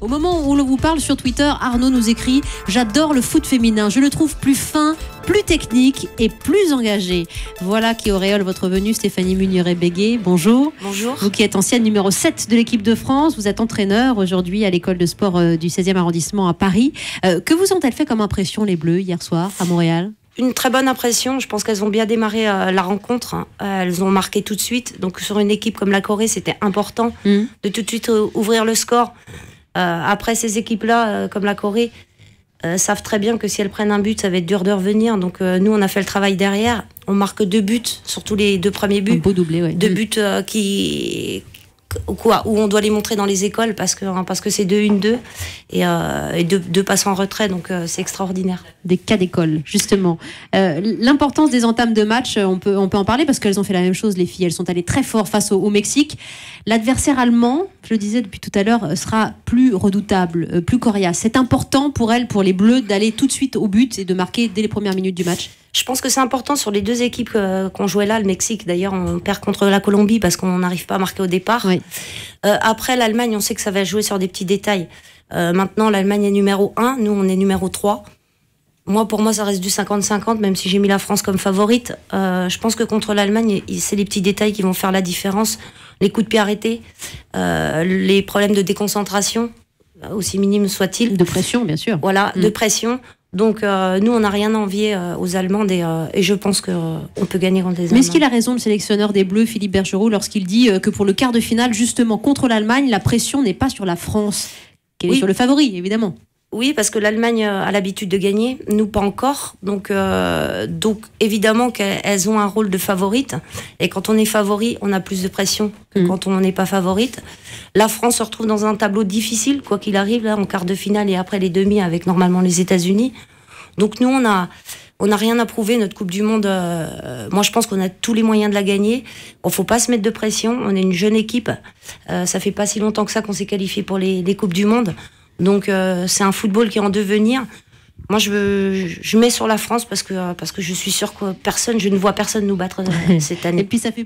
Au moment où l'on vous parle sur Twitter, Arnaud nous écrit « J'adore le foot féminin, je le trouve plus fin, plus technique et plus engagé. » Voilà qui auréole votre venue, Stéphanie Muniret-Béguet. Bonjour. Bonjour. Vous qui êtes ancienne numéro 7 de l'équipe de France, vous êtes entraîneur aujourd'hui à l'école de sport du 16e arrondissement à Paris. Que vous ont-elles fait comme impression les Bleus hier soir à Montréal ? Une très bonne impression. Je pense qu'elles ont bien démarré la rencontre. Elles ont marqué tout de suite. Donc sur une équipe comme la Corée, c'était important de tout de suite ouvrir le score. Après, ces équipes-là, comme la Corée, savent très bien que si elles prennent un but, ça va être dur de revenir. Donc nous, on a fait le travail derrière. On marque 2 buts, surtout les 2 premiers buts. Un beau doublé, ouais. 2 buts où on doit les montrer dans les écoles parce que c'est 2-1-2 et 2 passes en retrait, donc c'est extraordinaire. Des cas d'école, justement. L'importance des entames de match, on peut en parler parce qu'elles ont fait la même chose, les filles. Elles sont allées très fort face au Mexique. L'adversaire allemand, je le disais depuis tout à l'heure, sera plus redoutable, plus coriace. C'est important pour elles, pour les Bleus, d'aller tout de suite au but et de marquer dès les premières minutes du match. Je pense que c'est important sur les 2 équipes qu'on jouait là, le Mexique. D'ailleurs, on perd contre la Colombie parce qu'on n'arrive pas à marquer au départ. Oui. Après, l'Allemagne, on sait que ça va jouer sur des petits détails. Maintenant, l'Allemagne est numéro 1, nous, on est numéro 3. Pour moi, ça reste du 50-50, même si j'ai mis la France comme favorite. Je pense que contre l'Allemagne, c'est les petits détails qui vont faire la différence. Les coups de pied arrêtés, les problèmes de déconcentration, aussi minimes soient-ils. De pression, bien sûr. Voilà, de pression. Donc nous, on n'a rien à envier aux Allemandes et je pense qu'on peut gagner contre les Allemands. Mais est-ce qu'il a raison, le sélectionneur des Bleus, Philippe Bergerot, lorsqu'il dit que pour le quart de finale, justement, contre l'Allemagne, la pression n'est pas sur la France, qu'elle est sur le favori, évidemment? Oui, parce que l'Allemagne a l'habitude de gagner, nous pas encore. Donc évidemment qu'elles ont un rôle de favorite. Et quand on est favori, on a plus de pression que quand on n'est pas favorite. La France se retrouve dans un tableau difficile, quoi qu'il arrive, là, en quart de finale et après les demi avec normalement les États-Unis. Donc nous, on a rien à prouver, notre Coupe du Monde. Moi, je pense qu'on a tous les moyens de la gagner. Bon, faut pas se mettre de pression. On est une jeune équipe. Ça fait pas si longtemps que ça qu'on s'est qualifié pour les Coupes du Monde. Donc c'est un football qui est en devenir. Moi je mets sur la France parce que je suis sûre que je ne vois personne nous battre cette année. Et puis ça fait